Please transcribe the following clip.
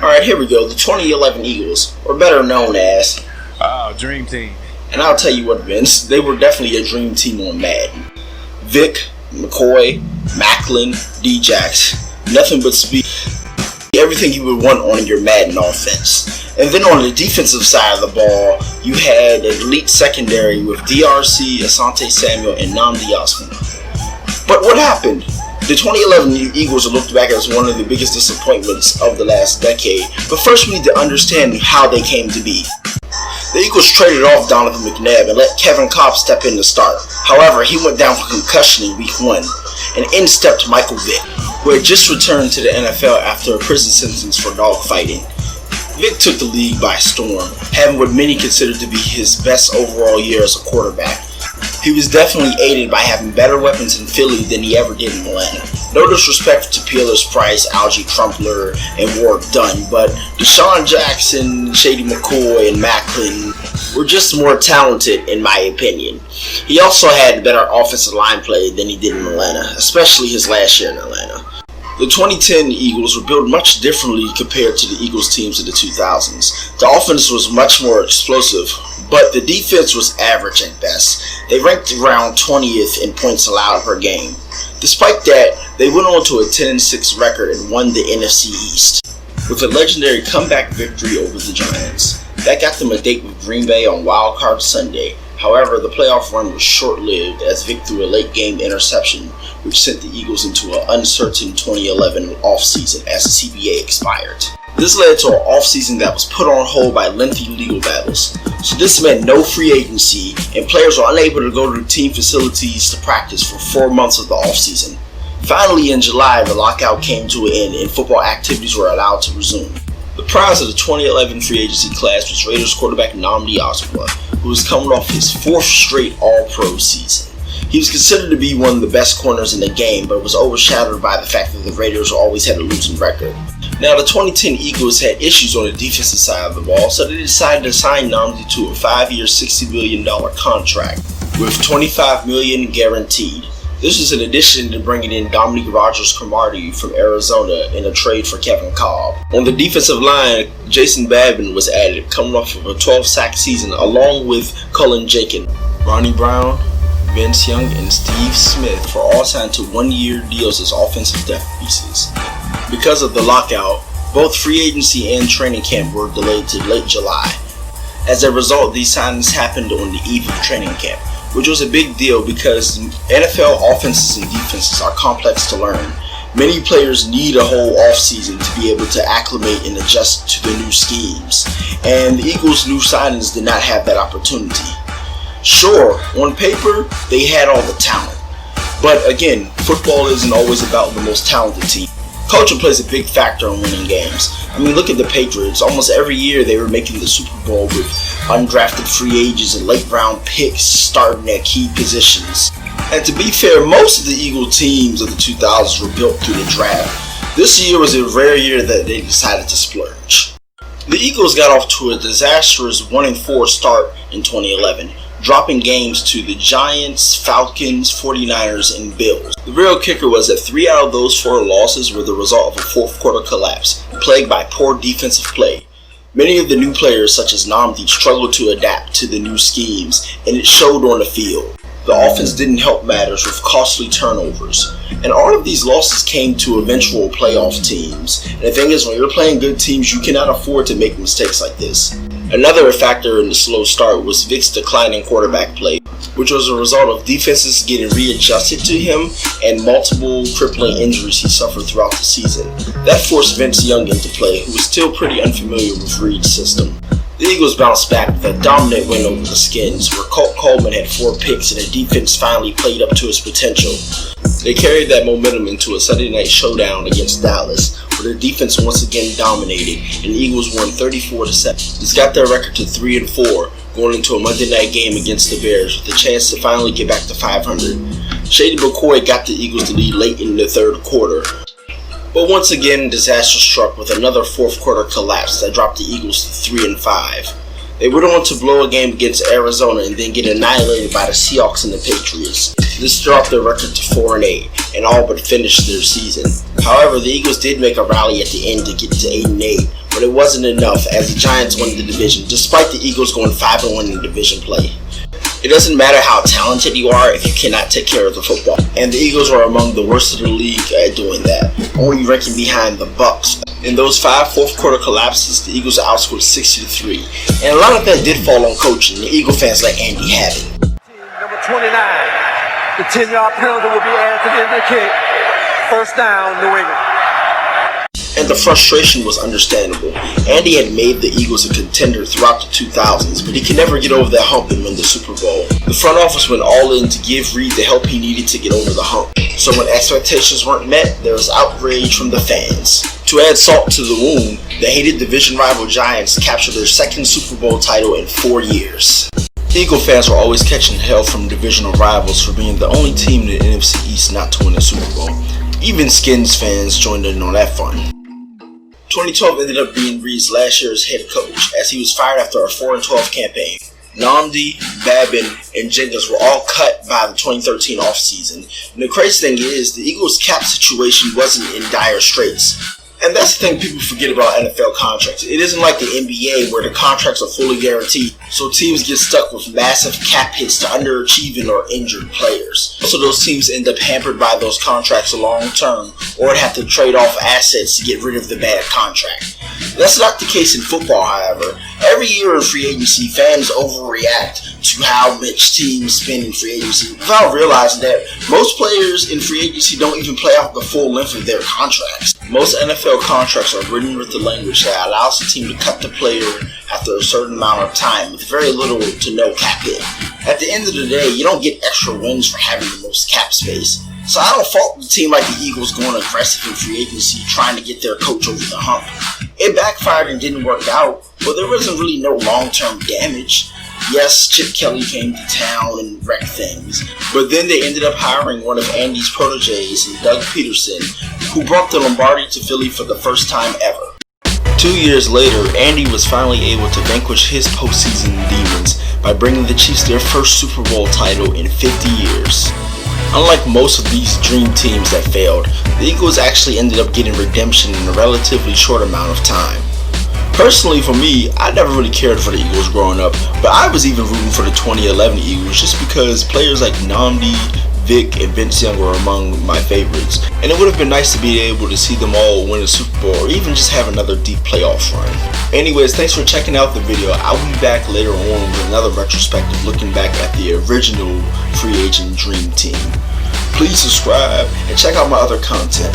Alright, here we go. The 2011 Eagles, or better known as Dream Team. And I'll tell you what, Vince, they were definitely a dream team on Madden. Vick, McCoy, Macklin, D-Jax, nothing but speed. Everything you would want on your Madden offense. And then on the defensive side of the ball, you had an elite secondary with DRC, Asante Samuel, and Nnamdi Asomugha. But what happened? The 2011 Eagles are looked back as one of the biggest disappointments of the last decade. But first we need to understand how they came to be. The Eagles traded off Donovan McNabb and let Kevin Kolb step in to start. However, he went down for concussion in week 1, and in stepped Michael Vick, who had just returned to the NFL after a prison sentence for dogfighting. Vick took the league by storm, having what many considered to be his best overall year as a quarterback. He was definitely aided by having better weapons in Philly than he ever did in Atlanta. No disrespect to Peerless Price, Algie Crumpler, and Warrick Dunn, but Deshaun Jackson, Shady McCoy, and Macklin were just more talented in my opinion. He also had better offensive line play than he did in Atlanta, especially his last year in Atlanta. The 2010 Eagles were built much differently compared to the Eagles teams of the 2000s. The offense was much more explosive, but the defense was average at best. They ranked around 20th in points allowed per game. Despite that, they went on to a 10-6 record and won the NFC East, with a legendary comeback victory over the Giants. That got them a date with Green Bay on Wild Card Sunday. However, the playoff run was short-lived as Vick threw a late-game interception, which sent the Eagles into an uncertain 2011 offseason as the CBA expired. This led to an offseason that was put on hold by lengthy legal battles. So this meant no free agency, and players were unable to go to team facilities to practice for 4 months of the offseason. Finally, in July, the lockout came to an end and football activities were allowed to resume. The prize of the 2011 free agency class was Raiders quarterback Nnamdi Asomugha, who was coming off his 4th straight All-Pro season. He was considered to be one of the best corners in the game, but was overshadowed by the fact that the Raiders always had a losing record. Now, the 2010 Eagles had issues on the defensive side of the ball, so they decided to sign Nnamdi to a 5-year, $60 million contract, with $25 million guaranteed. This was in addition to bringing in Dominique Rodgers-Cromartie from Arizona in a trade for Kevin Kolb. On the defensive line, Jason Babin was added, coming off of a 12-sack season, along with Cullen Jenkins, Ronnie Brown, Vince Young, and Steve Smith were all signed to 1-year deals as offensive depth pieces. Because of the lockout, both free agency and training camp were delayed to late July. As a result, these signings happened on the eve of training camp, which was a big deal because NFL offenses and defenses are complex to learn. Many players need a whole offseason to be able to acclimate and adjust to the new schemes, and the Eagles' new signings did not have that opportunity. Sure, on paper, they had all the talent, but again, football isn't always about the most talented team. Culture plays a big factor in winning games. I mean, look at the Patriots. Almost every year they were making the Super Bowl with undrafted free agents and late round picks starting at key positions. And to be fair, most of the Eagle teams of the 2000s were built through the draft. This year was a rare year that they decided to splurge. The Eagles got off to a disastrous 1-4 start in 2011. Dropping games to the Giants, Falcons, 49ers, and Bills. The real kicker was that 3 out of those 4 losses were the result of a fourth quarter collapse, plagued by poor defensive play. Many of the new players, such as Nnamdi, struggled to adapt to the new schemes, and it showed on the field. The offense didn't help matters with costly turnovers. And all of these losses came to eventual playoff teams. And the thing is, when you're playing good teams, you cannot afford to make mistakes like this. Another factor in the slow start was Vick's declining quarterback play, which was a result of defenses getting readjusted to him and multiple crippling injuries he suffered throughout the season. That forced Vince Young into play, who was still pretty unfamiliar with Reed's system. The Eagles bounced back with a dominant win over the Skins, where Colt Coleman had 4 picks and the defense finally played up to its potential. They carried that momentum into a Sunday night showdown against Dallas, where the defense once again dominated, and the Eagles won 34-7. This got their record to 3-4, going into a Monday night game against the Bears with a chance to finally get back to 500. Shady McCoy got the Eagles to lead late in the third quarter. But once again, disaster struck with another fourth quarter collapse that dropped the Eagles to 3-5. They went on to blow a game against Arizona and then get annihilated by the Seahawks and the Patriots. This dropped their record to 4-8 and all but finished their season. However, the Eagles did make a rally at the end to get to 8-8, where but it wasn't enough as the Giants won the division despite the Eagles going 5-1 in division play. It doesn't matter how talented you are if you cannot take care of the football, and the Eagles are among the worst of the league at doing that, only ranking behind the Bucks. In those 5 fourth quarter collapses, the Eagles outscored 60-3, and a lot of that did fall on coaching. The Eagle fans let Andy have it. Number 29, the 10-yard penalty will be added to the end of the kick. First down, New England. And the frustration was understandable. Andy had made the Eagles a contender throughout the 2000s, but he could never get over that hump and win the Super Bowl. The front office went all in to give Reed the help he needed to get over the hump. So when expectations weren't met, there was outrage from the fans. To add salt to the wound, the hated division rival Giants captured their second Super Bowl title in 4 years. Eagle fans were always catching hell from divisional rivals for being the only team in the NFC East not to win a Super Bowl. Even Skins fans joined in on that fun. 2012 ended up being Reed's last year as head coach, as he was fired after a 4-12 campaign. Namdi, Babin, and Jenkins were all cut by the 2013 offseason. And the crazy thing is, the Eagles' cap situation wasn't in dire straits. And that's the thing people forget about NFL contracts. It isn't like the NBA where the contracts are fully guaranteed, so teams get stuck with massive cap hits to underachieving or injured players. So those teams end up hampered by those contracts long term, or have to trade off assets to get rid of the bad contract. That's not the case in football, however. Every year in free agency, fans overreact to how much teams spend in free agency without realizing that most players in free agency don't even play out the full length of their contracts. Most NFL contracts are written with the language that allows the team to cut the player after a certain amount of time with very little to no cap hit. At the end of the day, you don't get extra wins for having the most cap space. So I don't fault the team like the Eagles going aggressive in free agency trying to get their coach over the hump. It backfired and didn't work out, but there wasn't really no long-term damage. Yes, Chip Kelly came to town and wrecked things, but then they ended up hiring one of Andy's proteges, Doug Peterson, who brought the Lombardi to Philly for the first time ever. 2 years later, Andy was finally able to vanquish his postseason demons by bringing the Chiefs their first Super Bowl title in 50 years. Unlike most of these dream teams that failed, the Eagles actually ended up getting redemption in a relatively short amount of time. Personally, for me, I never really cared for the Eagles growing up, but I was even rooting for the 2011 Eagles just because players like Namdi, Vick, and Vince Young were among my favorites, and it would have been nice to be able to see them all win a Super Bowl or even just have another deep playoff run. Anyways, thanks for checking out the video. I'll be back later on with another retrospective looking back at the original free agent dream team. Please subscribe and check out my other content.